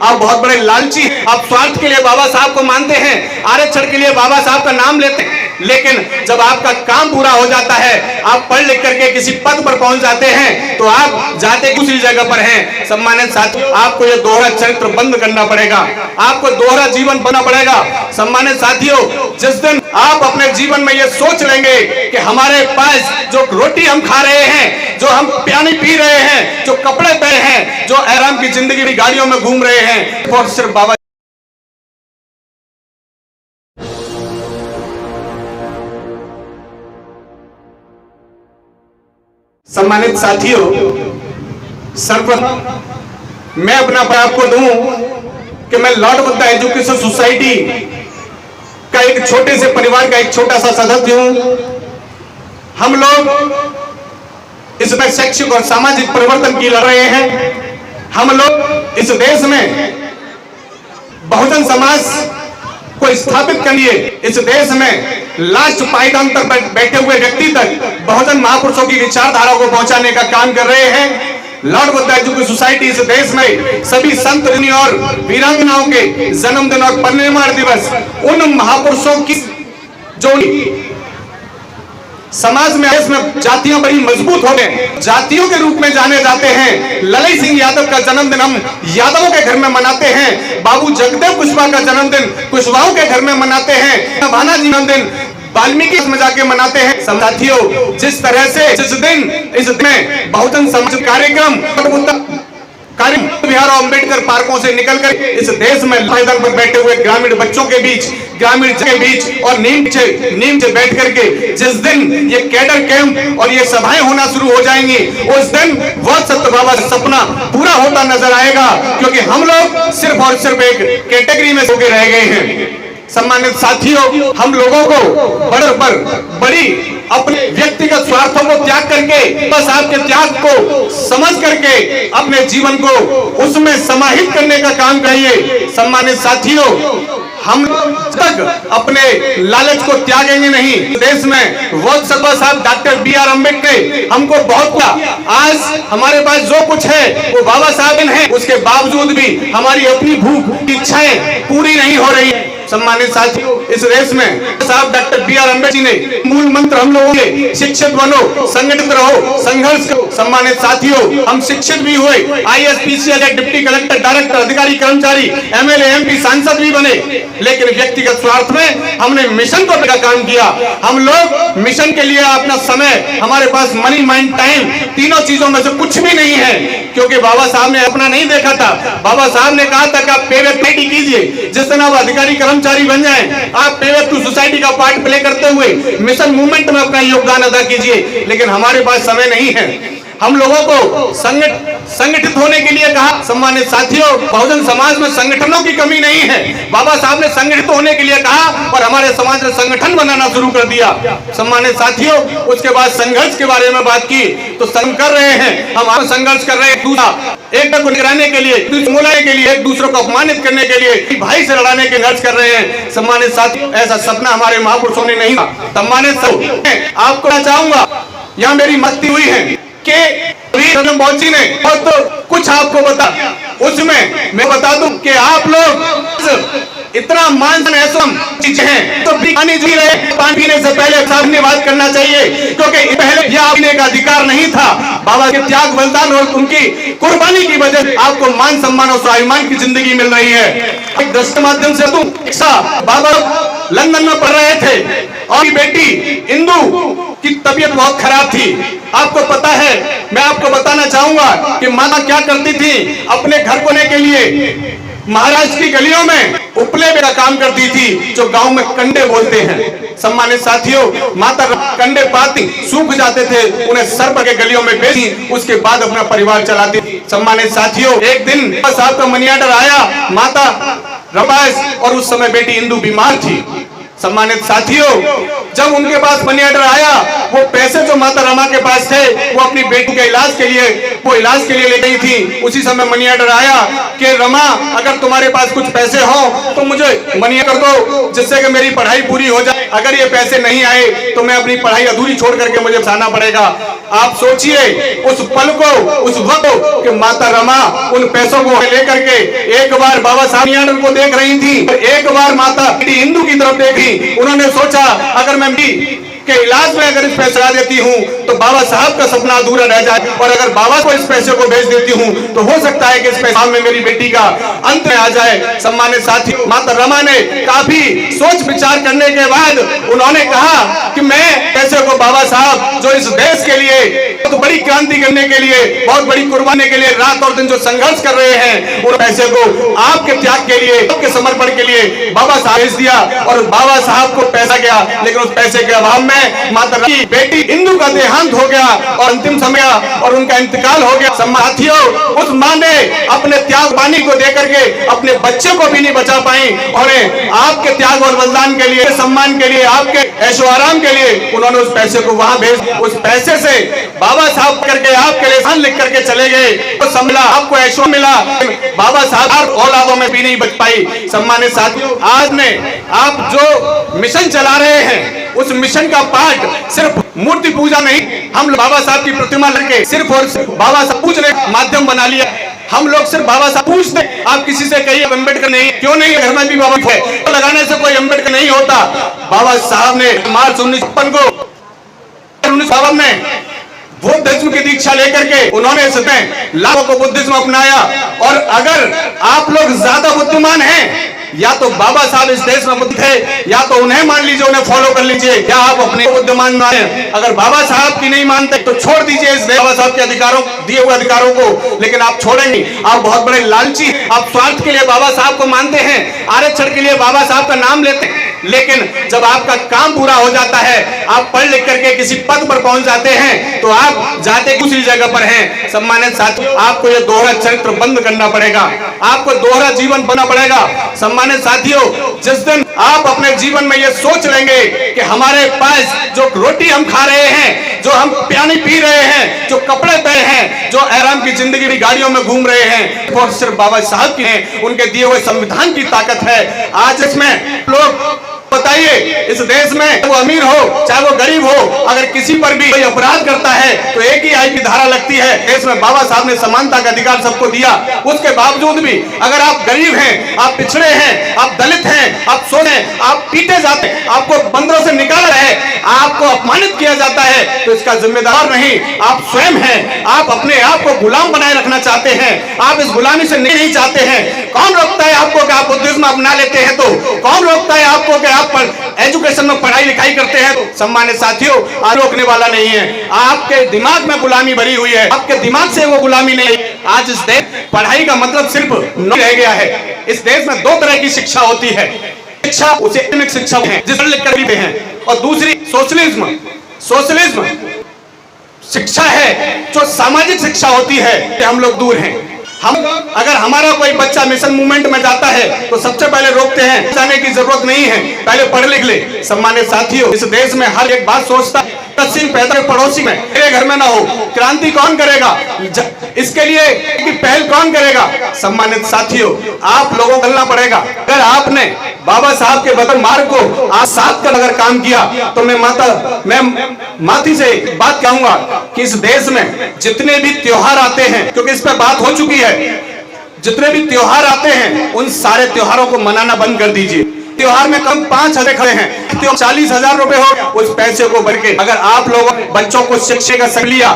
आप बहुत बड़े लालची हैं। आप स्वार्थ के लिए बाबा साहब को मानते हैं, आरक्षण के लिए बाबा साहब का नाम लेते हैं, लेकिन जब आपका काम पूरा हो जाता है, आप पढ़ लिख करके किसी पद पर पहुंच जाते हैं, तो आप जाते दूसरी जगह पर हैं। सम्मानित साथियों, आपको यह दोहरा चरित्र बंद करना पड़ेगा, आपको दोहरा जीवन बनना पड़ेगा। सम्मानित साथियों, जिस दिन आप अपने जीवन में यह सोच लेंगे कि हमारे पास जो रोटी हम खा रहे हैं, जो हम पानी पी रहे हैं, जो कपड़े पहने हैं, जो आराम की जिंदगी की गाड़ियों में घूम रहे हैं, और सिर्फ बाबा। सम्मानित साथियों, सर्वप्रथम मैं अपना आपको दूं कि मैं लॉर्ड बुद्धा एजुकेशन सोसाइटी का एक छोटे से परिवार का एक छोटा सा सदस्य हूं। हम लोग इसमें शैक्षिक और सामाजिक परिवर्तन की लड़ रहे हैं। हम लोग इस देश में बहुजन समाज को स्थापित करिए, इस देश में लास्ट पायदान तक बैठे हुए व्यक्ति तक बहुजन महापुरुषों की विचारधारा को पहुंचाने का काम कर रहे हैं। लॉर्ड बुद्धा एजुकेशन सोसाइटी इस देश में सभी संत ऋषि और वीरांगनाओं के जन्मदिन और परिनिर्वाण दिवस, उन महापुरुषों की जो समाज में इसमें जातियां बड़ी मजबूत हो गए, जातियों के रूप में जाने जाते हैं। ललई सिंह यादव का जन्मदिन हम यादवों के घर में मनाते हैं, बाबू जगदेव कुशवाहा का जन्मदिन कुशवाहों के घर में मनाते हैं, भाना जी जन्मदिन वाल्मीकि में जाके मनाते हैं। साथियों, जिस तरह से जिस दिन इसमें बहुजन समाज कार्यक्रम बिहार और अम्बेडकर पार्कों से निकलकर इस देश में मैदान पर बैठे हुए ग्रामीण बच्चों के बीच, ग्रामीण के बीच और नीम से बैठ करके जिस दिन ये कैडर कैंप और ये सभाएं होना शुरू हो जाएंगी, उस दिन वह सत्य बाबा सपना पूरा होता नजर आएगा, क्योंकि हम लोग सिर्फ और सिर्फ एक कैटेगरी में होके रह गए हैं। सम्मानित साथियों, हम लोगों को बड़ी अपने व्यक्तिगत स्वार्थों को त्याग करके, बस आपके त्याग को समझ करके अपने जीवन को उसमें समाहित करने का काम करिए। सम्मानित साथियों, हम तक अपने लालच को त्यागेंगे नहीं। देश में वक्त सभा साहब डॉक्टर बी.आर. अम्बेडकर ने हमको बहुत आज हमारे पास जो कुछ है वो बाबा साहब हैं, उसके बावजूद भी हमारी अपनी भूख इच्छाएं पूरी नहीं हो रही है। सम्मानित साथियों, इस देश में साहब डॉक्टर बी.आर. अम्बेडकर ने मूल मंत्र हम लोगों के शिक्षित बनो, संगठित रहो, संघर्ष करो। सम्मानित साथियों, हम शिक्षित भी हुए, IAS, PCS, deputy collector, director, अधिकारी, कर्मचारी, MLA, MP, सांसद भी बने, लेकिन व्यक्तिगत स्वार्थ में हमने मिशन को काम किया। हम लोग मिशन के लिए अपना समय, हमारे पास मनी, माइंड, टाइम, तीनों चीजों में से कुछ भी नहीं है, क्योंकि बाबा साहब ने अपना नहीं देखा था। बाबा साहब ने कहा था कि आप पे बैक कीजिए, जिस दिन आप अधिकारी कर्मचारी बन जाएं, आप पे बैक टू सोसाइटी का पार्ट प्ले करते हुए मिशन मूवमेंट में अपना योगदान अदा कीजिए, लेकिन हमारे पास समय नहीं है। हम लोगों को संगठित होने के लिए कहा। सम्मानित साथियों, बहुजन समाज में संगठनों की कमी नहीं है। बाबा साहब ने संगठित होने के लिए कहा और हमारे समाज ने संगठन बनाना शुरू कर दिया। सम्मानित साथियों, उसके बाद संघर्ष के बारे में बात की, तो कर रहे हैं हम संघर्ष कर रहे हैं, एक को गिराने के लिए, बुलाने के लिए, एक दूसरे को अपमानित करने के लिए, भाई से लड़ाने के संघर्ष कर रहे हैं। सम्मानित साथियों, ऐसा सपना हमारे महापुरुषों ने नहीं। सम्मानित आपको चाहूंगा, यहाँ मेरी मस्ती हुई है कि जी ने बहुत कुछ आपको बता, उसमें मैं बता दूं कि आप लोग इतना मान चीजें हैं तो पानी पी रहे, पानी पीने से पहले धन्यवाद करना चाहिए, क्योंकि पहले यह पीने का अधिकार नहीं था। बाबा के त्याग, बलिदान और उनकी कुर्बानी की वजह से आपको मान, सम्मान और स्वाभिमान की जिंदगी मिल रही है। एक दृश्य माध्यम से बाबा लंदन में पढ़ रहे थे और बेटी इंदु की तबीयत बहुत खराब थी। आपको पता है, मैं आपको बताना चाहूंगा कि माता क्या करती थी, अपने घर कोने के लिए महाराष्ट्र की गलियों में उपले का काम करती थी, जो गांव में कंडे बोलते हैं। सम्मानित साथियों, माता कंडे पाती, सूख जाते थे, उन्हें सर्प के गलियों में बेची, उसके बाद अपना परिवार चलाती थी। सम्मानित साथियों, एक दिन साहब का मनी ऑर्डर आया, माता रमाश और उस समय बेटी इंदु बीमार थी। सम्मानित साथियों, जब उनके पास मनी ऑर्डर आया, वो पैसे जो माता रमा के पास थे वो अपनी बेटी के इलाज के लिए ले गई थी। उसी समय मनी ऑर्डर आया कि रमा, अगर तुम्हारे पास कुछ पैसे हो तो मुझे मनी कर दो, जिससे कि मेरी पढ़ाई पूरी हो जाए। अगर ये पैसे नहीं आए तो मैं अपनी पढ़ाई अधूरी छोड़ करके मुझे बचाना पड़ेगा। आप सोचिए उस पल को, उस वक्त कि माता रमा उन पैसों को लेकर के एक बार बाबा साहब को देख रही थी, एक बार माता हिंदू की तरफ देखी। उन्होंने सोचा अगर मैं के इलाज में अगर इस पैसे ला देती हूँ तो बाबा साहब का सपना अधूरा रह जाए, और अगर बाबा को इस पैसे को भेज देती हूँ तो हो सकता है कि इस पैसे में मेरी बेटी का अंत आ जाए। सम्मानित साथी, माता रमा ने काफी सोच विचार करने के बाद उन्होंने कहा कि मैं पैसे को बाबा साहब जो इस देश के लिए तो बड़ी क्रांति करने के लिए, बहुत बड़ी कुर्बानी के लिए रात और दिन जो संघर्ष कर रहे हैं, उन पैसे को आपके त्याग के लिए, आपके समर्पण के लिए बाबा साहब भेज दिया। और बाबा साहब को पैसा गया, लेकिन उस पैसे के अभाव में माता की बेटी इंदू का देहांत हो गया और अंतिम समय और उनका इंतकाल हो गया। साथियों, उस मां ने अपने त्याग वाणी को देकर के अपने बच्चे को भी नहीं बचा पाई, और आपके त्याग और बलिदान के लिए, सम्मान के लिए, आपके ऐशो आराम के लिए उन्होंने उस पैसे को वहां भेज, उस पैसे से बाबा साहब करके आपके लिए लिख करके चले गए, तो समझा आपको ऐशो मिला, बाबा साहब औलादों में भी नहीं बच पाई। सम्मानित साथियों, आज ने आप जो मिशन चला रहे हैं उस मिशन का पार्ट सिर्फ मूर्ति पूजा नहीं, हम बाबा साहब की प्रतिमा लेके सिर्फ और सिर्फ बाबा साहब पूजने का माध्यम बना लिया। हम लोग सिर्फ बाबा साहब पूछते, आप किसी से कहिए अम्बेडकर नहीं, क्यों नहीं, घर में भी बाबा है, तो लगाने से कोई अम्बेडकर नहीं होता। बाबा साहब ने मार्च 1956 को साहब ने बुद्धिज्म की दीक्षा लेकर के उन्होंने लाखों को बुद्धिज्म अपनाया। और अगर आप लोग ज्यादा बुद्धिमान हैं, या तो बाबा साहब इस देश में बुद्ध थे, या तो उन्हें मान लीजिए, उन्हें फॉलो कर लीजिए, या आप अपने बुद्धिमान माने। अगर बाबा साहब की नहीं मानते तो छोड़ दीजिए इस बाबा साहब के अधिकारों, दिए हुए अधिकारों को, लेकिन आप छोड़ेंगे। आप बहुत बड़े लालची, आप स्वार्थ के लिए बाबा साहब को मानते हैं, आरक्षण के लिए बाबा साहब का नाम लेते हैं, लेकिन जब आपका काम पूरा हो जाता है, आप पढ़ लिख करके किसी पद पर पहुंच जाते हैं, तो आप जाते दूसरी जगह पर हैं। सम्मानित साथियों, आपको यह दोहरा चरित्र बंद करना पड़ेगा, आपको दोहरा जीवन बनना पड़ेगा। सम्मानित साथियों, जिस दिन आप अपने जीवन में यह सोच लेंगे कि हमारे पास जो रोटी हम खा रहे हैं, जो हम पानी पी रहे हैं, जो कपड़े पहने हैं, जो आराम की जिंदगी की गाड़ियों में घूम रहे हैं, और सिर्फ बाबा साहब की है, उनके दिए हुए संविधान की ताकत है। आज इसमें लोग बताइए, इस देश में वो अमीर हो चाहे वो गरीब हो, अगर किसी पर भी कोई अपराध करता है तो एक ही आई की धारा लगती है। देश में बाबा साहब ने समानता का अधिकार सबको दिया, उसके बावजूद भी अगर आप गरीब हैं, आप पिछड़े हैं, आप दलित हैं, आप सोने, आप पीटे जाते हैं, आपको बंदरों से निकाला है, आपको अपमानित किया जाता है, तो इसका जिम्मेदार नहीं आप स्वयं हैं। आप अपने आप को गुलाम बनाए रखना चाहते हैं, आप इस गुलामी से नहीं चाहते हैं। कौन रोकता है आपको कि आप बुद्धिज्म अपना लेते हैं? तो कौन रोकता है आपको कि आप पर एजुकेशन में पढ़ाई लिखाई करते हैं? तो सम्मानित साथियों, रोकने वाला नहीं है। आपके दिमाग में गुलामी भरी हुई है, आपके दिमाग से वो गुलामी नहीं। आज इस देश पढ़ाई का मतलब सिर्फ नहीं रह गया है। इस देश में दो तरह की शिक्षा होती है, शिक्षा उसे शिक्षा है जिस लिख कर भी हैं, और दूसरी सोशलिज्म। सोशलिज्म शिक्षा है जो सामाजिक शिक्षा होती है, हम लोग दूर हैं। हम अगर हमारा कोई बच्चा मिशन मूवमेंट में जाता है तो सबसे पहले रोकते हैं, जाने की जरूरत नहीं है, पहले पढ़ लिख ले। सम्मानित साथियों, इस देश में हर एक बात सोचता है, सिंह पैदा पड़ोसी में, मेरे घर में ना हो। क्रांति कौन करेगा? इसके लिए कि पहल कौन करेगा? सम्मानित साथियों, आप लोगों को चलना पड़ेगा। अगर आपने बाबा साहब के बदल मार्ग को आज साथ कर अगर काम किया, तो मैं माथी से बात कहूंगा कि इस देश में जितने भी त्योहार आते हैं, क्योंकि इस पर बात हो चुकी है, जितने भी त्योहार आते हैं उन सारे त्योहारों को मनाना बंद कर दीजिए। त्योहार में कम 5,000 खड़े हैं, 40,000 रुपए हो, उस पैसे को भर के अगर आप लोगों बच्चों को शिक्षा का सब लिया,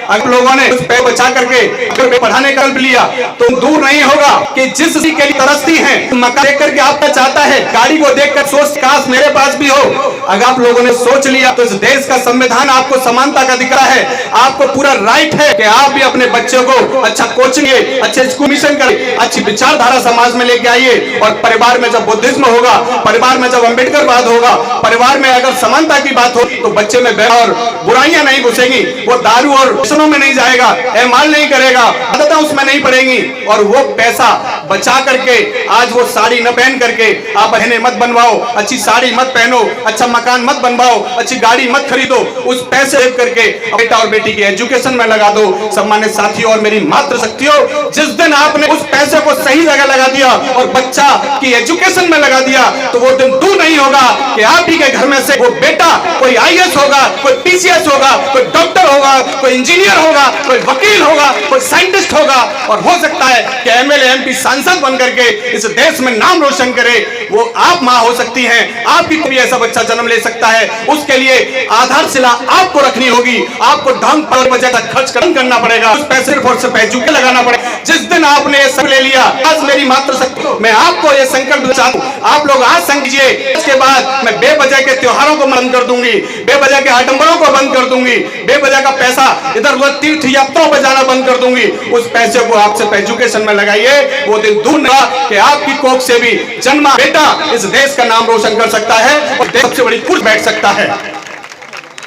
आप लोगों ने उस पैसे बचा करके पढ़ाने का लिया, तो दूर नहीं होगा कि जिस के लिए तरसती है, मकान देख करके आपका चाहता है, गाड़ी को देखकर सोच काश मेरे पास भी हो। अगर आप लोगों ने सोच लिया तो इस देश का संविधान आपको समानता का अधिकार है, आपको पूरा राइट है कि आप भी अपने बच्चों को अच्छा कोचिंग, अच्छे स्कूल मिशन करें, अच्छी विचारधारा समाज में लेके आइए। और परिवार में जब बुद्धिज्म होगा, परिवार में जब अम्बेडकर बात होगा, परिवार में अगर समानता की बात हो, तो बच्चे में बैर और बुराइयां नहीं घुसेंगी, वो दारू और व्यसनों में नहीं जाएगा, एमाल नहीं करेगा, आदतें उसमें नहीं पड़ेंगी, और वो पैसा बचा करके आज वो साड़ी न पहन करके आप बहने मत बनवाओ, अच्छी साड़ी मत पहनो, अच्छा मकान मत बनवाओ, अच्छी गाड़ी मत खरीदो, उस पैसे सेव करके बेटा और बेटी की एजुकेशन में लगा दो। सम्मानित साथियों और मेरी मातृ शक्तियों, जिस दिन आपने उस पैसे को सही जगह लगा दिया और बच्चा की एजुकेशन में लगा दिया, तो वो दिन दूर नहीं होगा कि आप ही के घर में से वो बेटा कोई आईएएस होगा, कोई पीसीएस होगा, कोई डॉक्टर होगा, कोई इंजीनियर होगा, कोई वकील होगा, कोई साइंटिस्ट होगा, और हो सकता है कि एमएलए एमपी सांसद बन करके इस देश में नाम रोशन करे। वो आप मां हो सकती हैं, आपकी कोई ऐसा बच्चा जन्म ले सकता है। उसके लिए आधारशिला आपको रखनी होगी, आपको ढंग पर बजट खर्च करना पड़ेगा, उस पैसे को एजुकेशन लगाना पड़ेगा। जिस दिन आपने ये सब ले लिया, आज मेरी मातृशक्ति, मैं आपको ये संकल्प चाहता हूं, आप लोग आज संग कीजिए, इसके बाद मैं बेवजह के त्योहारों को बंद कर दूंगी, बेवजह के आडंबरों को बंद कर दूंगी, बेवजह का पैसा इधर उधर तीर्थ यात्राओं पर जाना बंद कर दूंगी। उस पैसे को आप सिर्फ एजुकेशन में लगाइए। वो दिन दूर नहीं कि आपकी कोख से भी जन्मा बेटा इस देश का नाम रोशन कर सकता है और देश सबसे बड़ी कुर्सी बैठ सकता है।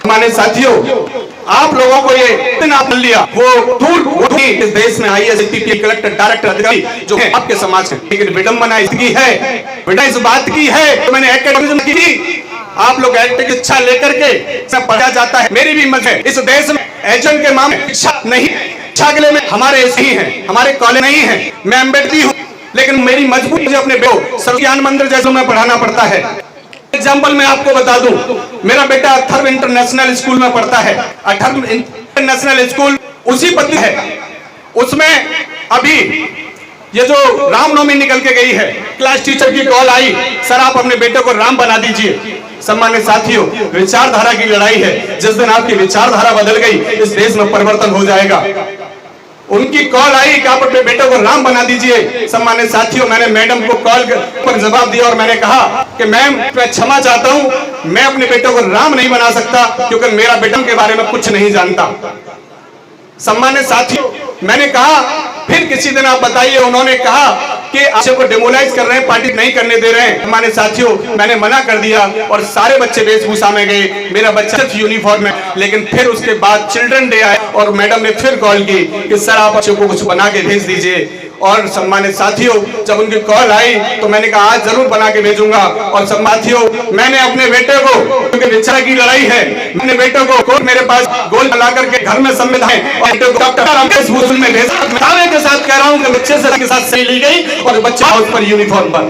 हमारे साथियों, आप लोगों को ये इतना मिल लिया, वो दूर इस देश में आईएएस, पीपीएस, कलेक्टर, डायरेक्टर, अधिकारी जो है आपके समाज के, लेकिन विडंबना इसकी है, विडंबना इस बात की है, तो मैंने एकेडमिज्म की थी, आप लोग की इच्छा लेकर के सब पढ़ा जाता है। मेरी भी मत है, इस देश में एजेंट के मामले इच्छा नहीं, इच्छा के लिए में हमारे नहीं है, हमारे कॉलेज नहीं है, मैं अम्बेडकर हूँ, लेकिन मेरी मजबूरी मुझे अपने बेटो सर्वज्ञान मंदिर जैसे में पढ़ाना पड़ता है। एग्जाम्पल मैं आपको बता दूं, मेरा बेटा अथर्व इंटरनेशनल स्कूल में पढ़ता है। अथर्व इंटरनेशनल स्कूल उसी पद्धति है, उसमें अभी ये जो रामनवमी निकल के गई है, क्लास टीचर की कॉल आई, सर आप अपने बेटे को राम बना दीजिए। सम्मानित साथियों, विचारधारा की लड़ाई है, जिस दिन आपकी विचारधारा बदल गई, इस देश में परिवर्तन हो जाएगा। उनकी कॉल आई कि आप अपने बेटे को राम बना दीजिए। सम्मानित साथियों, मैंने मैडम को कॉल पर जवाब दिया और मैंने कहा कि मैम मैं क्षमा चाहता हूं, मैं अपने बेटे को राम नहीं बना सकता क्योंकि मेरा बेटा के बारे में कुछ नहीं जानता। सम्मानित साथियों, मैंने कहा फिर किसी दिन आप बताइए, उन्होंने कहा कि बच्चे को डिमोलाइज कर रहे हैं, पार्टी नहीं करने दे रहे हैं। हमारे साथियों, मैंने मना कर दिया और सारे बच्चे वेशभूषा में गए, मेरा बच्चा सिर्फ यूनिफॉर्म में। लेकिन फिर उसके बाद चिल्ड्रन डे आया और मैडम ने फिर कॉल की कि सर आप बच्चों को कुछ बना के भेज दीजिए। और सम्मानित साथियों, जब उनकी कॉल आई तो मैंने कहा आज जरूर बना के भेजूंगा। और साथियों, मैंने अपने बेटे को, क्योंकि विचार की लड़ाई है, मैंने बेटे को मेरे पास गोल ला करके घर में संविधान और डॉक्टर में भेजा। दावे के साथ कह रहा हूं कि बच्चे से के साथ सही ली गई और बच्चा हाउस पर यूनिफॉर्म पर।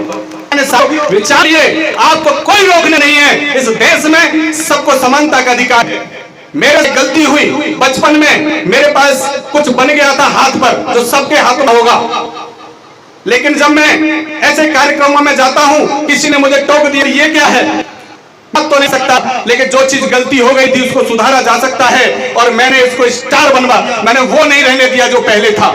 विचारिए, आपको कोई रोकने नहीं है, इस देश में सबको समानता का अधिकार है। मेरे से गलती हुई, बचपन में मेरे पास कुछ बन गया था हाथ पर जो सबके हाथ में होगा, लेकिन जब मैं ऐसे कार्यक्रमों में जाता हूं, किसी ने मुझे टोक दिया, ये क्या है, तो नहीं सकता, लेकिन जो चीज गलती हो गई थी उसको सुधारा जा सकता है। और मैंने इसको स्टार बनवा, मैंने वो नहीं रहने दिया जो पहले था।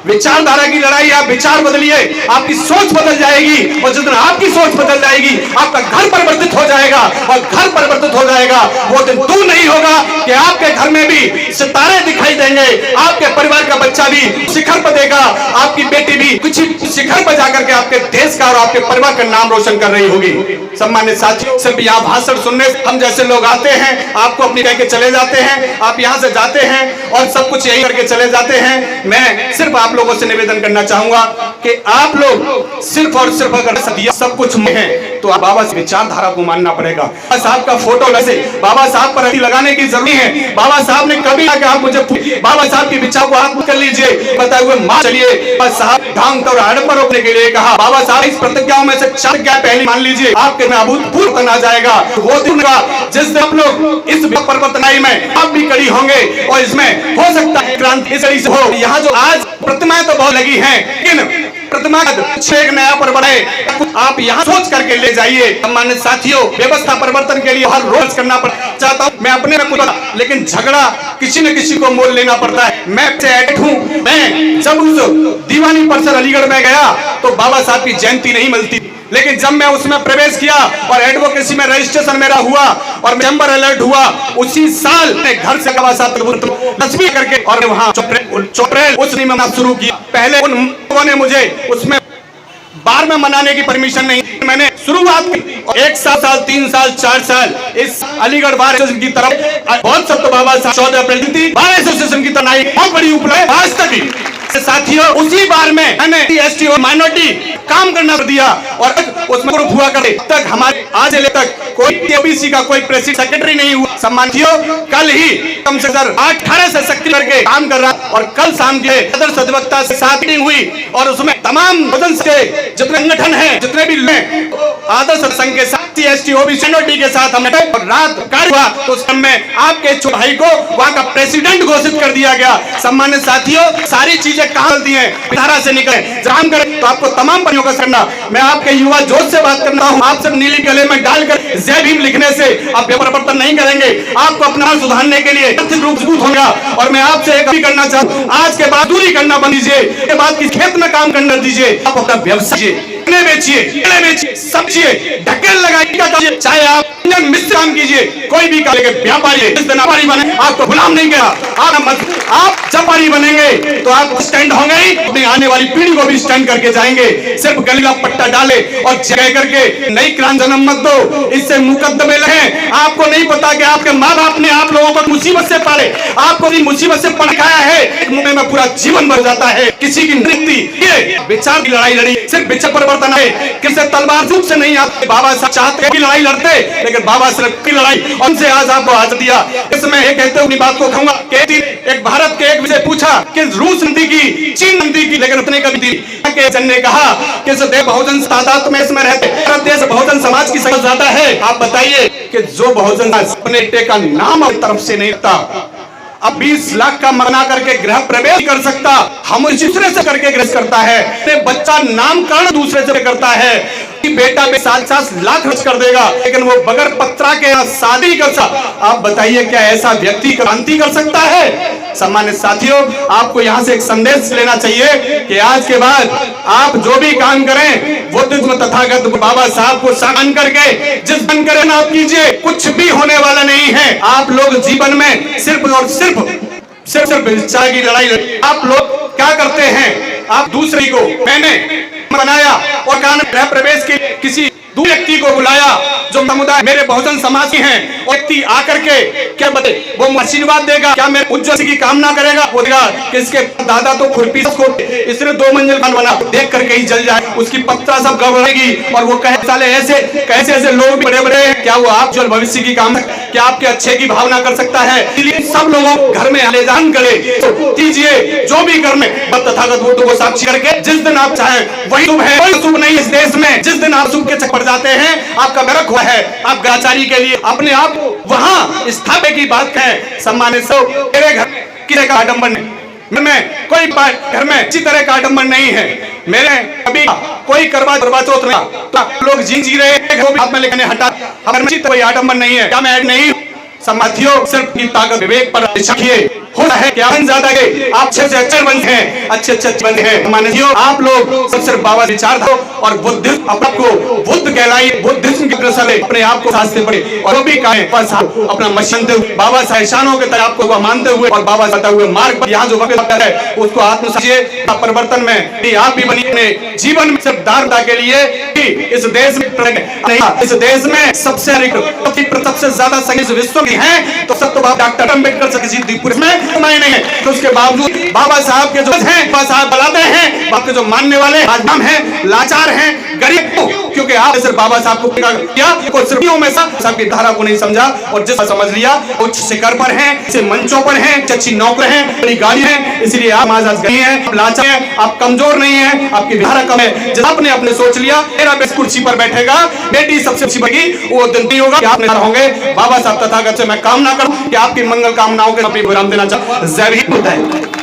विचारधारा की लड़ाई, आप विचार बदलिए, आपकी सोच बदल जाएगी, और जिस दिन आपकी सोच बदल जाएगी आपका घर परिवर्तित हो जाएगा, और घर परिवर्तित हो जाएगा वो दिन दूर नहीं होगा कि आपके घर में भी सितारे दिखाई देंगे, आपके परिवार का बच्चा भी शिखर पर देगा, आपकी बेटी भी कुछ शिखर पर जाकर के आपके देश का और आपके परिवार का नाम रोशन कर रही होगी। सम्मानित साथियों, सिर्फ यहाँ भाषण सुनने हम जैसे लोग आते हैं, आपको अपनी कह के चले जाते हैं, आप यहाँ से जाते हैं और सब कुछ यही करके चले जाते हैं। मैं सिर्फ आप लोगों से निवेदन करना चाहूंगा कि आप लोग सिर्फ और सिर्फ अगर सब कुछ है तो आप बाबा साहब विचारधारा को मानना पड़ेगा। बाबा साहब का फोटो वैसे बाबा साहब पर अति लगाने की जरूरत है। बाबा साहब ने कभी कि आप मुझे बाबा साहब के विचार को आप कर लीजिए, बताए हुए मान चलिए। बाबा साहब ढंग और आडंबर रोकने के लिए कहा, बाबा साहब इस प्रतिज्ञाओं में से 4 क्या पहली मान लीजिए, आपके में अभूतपूर्व आ जाएगा। वो दिन का जिस दिन आप लोग इस परिवर्तनाई में आप भी कड़ी होंगे और इसमें हो सकता है क्रांति इस तरीके से हो। यहाँ जो आज प्रतिमाएं तो बहुत लगी हैं, लेकिन प्रतिमा एक नया पर बढ़े, आप यहाँ सोच करके ले जाइए। सम्मानित साथियों, व्यवस्था परिवर्तन के लिए हर रोज करना चाहता हूँ मैं अपने में कुछ, लेकिन झगड़ा किसी न किसी को मोल लेना पड़ता है। मैं एडिट हूँ, मैं जब उस दीवानी परिसर अलीगढ़ में गया तो बाबा साहब की जयंती नहीं मिलती, लेकिन जब मैं उसमें प्रवेश किया और एडवोकेसी में रजिस्ट्रेशन मेरा हुआ और मेंबर अलर्ट हुआ, उसी साल घर से बाबा साहब तस्वीर करके और वहां चौप्रेल उस नियम शुरू किया। पहले उन लोगों ने मुझे उसमें बार में मनाने की परमिशन नहीं, मैंने शुरुआत की और 1 साल 3 साल 4 साल इस अलीगढ़ बार एसोसिएशन की तरफ बहुत सब तो बाबा साहब 14 अप्रैल बार एसोसिएशन की तरफ बहुत बड़ी उपलब्धि आज तक साथियों उसी बार में मैंने एसटी और माइनॉरिटी काम करना दिया और उसमें ग्रुप हुआ करे तक हमारे आज ले तक कोई ओबीसी का कोई प्रेसिडेंट सेक्रेटरी नहीं हुआ। सम्मानियों कल ही कम से कम 18 से सक्रिय करके काम कर रहा और कल शाम के सदस्य अधिवक्ता से साथ मीटिंग हुई और उसमें तमाम बहुजन के जितने संगठन हैं जितने भी आदर्श संघ के साथ एसटी ओबीसी माइनॉरिटी के साथ हमने और रात कार्य हुआ तो उस में आपके छोटे भाई को वहां का प्रेसिडेंट घोषित कर दिया गया। सम्मानित साथियों सारी चीजें कहां चलती हैं धारा से निकले काम करें तो आपको तमाम परियों का करना। मैं आपके युवा जोश से बात करता हूं, आप सब नीली गले में डालकर जय भीम लिखने से आप परिवर्तन नहीं करेंगे। आपको अपना सुधारने के लिए आर्थिक रूप मजबूत होगा और मैं आपसे एक भी करना चाहूँ आज के बाद दूरी करना बंद दीजिए, के बाद किस खेत में काम करने दीजिए, आप अपना व्यवसाय बेचिए सब्जिए ढकेल लगाइए, चाहे आप मिस्त्री काम कीजिए कोई भी काम व्यापारी व्यापारी बने आपको गुलाम नहीं किया। आप व्यापारी बनेंगे तो आप स्टैंड होंगे ही अपनी आने वाली पीढ़ी को भी स्टैंड करके जाएंगे। सिर्फ गली का पट्टा डाले और जगह करके नई क्रांति जन्म मत दो, इससे मुकदमे लगे। आपको नहीं पता कि आपके माँ बाप ने आप लोगों को मुसीबत से पाले, आपको मुसीबत से पढ़ाया है, एक मुंह में पूरा जीवन भर जाता है। किसी की नीति ये विचार की लड़ाई लड़ी सिर्फ विचार परिवर्तन है, किसी तलवार रूप से नहीं आते। बाबा साहब चाहते की लड़ाई लड़ते लेकिन बाबा साहब की लड़ाई उनसे आज आपको आज दिया। इसमें ये कहते अपनी बात को कहूंगा कि एक भारत के एक विषय पूछा कि रूस नीति की चीन नीति की लेकिन उतने कभी दी के जन ने कहा कि देश बहुजन तादाद में इसमें रहते भारत देश बहुजन समाज की संख्या ज्यादा है। आप बताइए कि जो बहुजन अपने का नाम अपनी तरफ से नहीं रखता, अब 20 लाख का मना करके गृह प्रवेश कर सकता, हम दूसरे से करके ग्रह करता है, बच्चा नामकरण दूसरे से करता है कि बेटा भी 7 लाख खर्च कर देगा लेकिन वो बगैर पत्रा के शादी कर सकता। आप बताइए क्या ऐसा व्यक्ति क्रांति कर सकता है? सम्मानित साथियों आपको यहाँ से एक संदेश लेना चाहिए कि आज के बाद आप जो भी काम करें वो तथागत बाबा साहब को सम्मान करके जिस बन करें ना आप कीजिए, कुछ भी होने वाला नहीं है। आप लोग जीवन में सिर्फ और सिर्फ विचार की लड़ाई लड़ी। आप लोग क्या करते हैं, आप दूसरे को मैंने बनाया और गृह प्रवेश के किसी दूसरे व्यक्ति को बुलाया जो समुदाय मेरे बहुजन समाज के हैं, व्यक्ति आकर के क्या बते वो आशीर्वाद देगा, क्या मेरे उज्जवल की कामना करेगा, वो देगा कि इसके दादा तो खुरपी को इसने 2 मंजिल घर बना देख करके ही जल जाए, उसकी पत्रा सब गड़बड़ेगी और वो कहे साले ऐसे कैसे ऐसे लोग बड़े बड़े हैं, क्या वो आप जो भविष्य की कामना क्या आपके अच्छे की भावना कर सकता है? इसलिए सब लोगों घर में आलेजान करे तो कीजिए जो भी कर में तथागत बुद्ध को साक्षी करके जिस दिन आप चाहे वही शुभ है, कोई शुभ नहीं इस देश में। जिस दिन आप शुभ के चक्कर जाते हैं आपका नरक हुआ है। आप ग्राचारी के लिए अपने आप वहां स्थापना की बात कहें। सम्मानित सब मेरे घर किसी का आडंबर नहीं, मैं कोई घर में इसी तरह का आडंबर नहीं है, मेरे कभी कोई करवा चौथ नहीं तो लोग जी रहे हैं वो भी हाथ में लेकर हटा, हमारे कोई आडंबर नहीं है। क्या मैं ऐड नहीं? साथियों सिर्फ की ताकत विवेक पर रखिए, होता है क्या ज्यादा के आप अच्छे से अच्छे बनते हैं, अच्छे बनते हैं। मानिए आप लोग सब सिर्फ बाबा विचार दो और बुद्धिज्म अपने को बुद्ध कहलाइए, बुद्धिज्म की प्रसले अपने आप को साधते पड़े और वो भी कहे बस अपना मशनते हुए बाबा साहिशानों के तरह आपको मानते हुए और बाबा जाता हुए मार्ग पर यहाँ जो वक्त है उसको आत्मसाजिए। परिवर्तन में आप भी बनिए अपने जीवन में सिर्फ दारदा के लिए कि इस देश में नहीं, इस देश में सबसे ज्यादा संघर्ष विश्व की है तो सब तो डॉक्टर अम्बेडकर से किसी पुरुष में नहीं है, तो उसके बावजूद बाबा साहब के जो हैं बाबा साहब बुलाते हैं, आपके जो मानने वाले आजम हैं, लाचार हैं, गरीब को, क्योंकि आप सिर्फ बाबा साहब को किया को सिर्फियों में साहब की धारा को नहीं समझा और जिस समझ लिया उच्च शिखर पर हैं, इसे मंचों पर हैं, अच्छी नौकरी हैं, बड़ी गाड़ी हैं, इसलिए आप आज गरीब हैं, लाचार हैं, आप कमजोर नहीं हैं, आपकी धारा कम है। जब आपने अपने सोच लिया मेरा बेटी कुर्सी पर बैठेगा, बेटी सबसे अच्छी बनेगी, वो दिन नहीं होगा कि आप होंगे। बाबा साहब तथागत से मैं कामना करूं कि आपकी मंगल कामनाओं के अपनी विराम देना चाहूं। जय हिंद।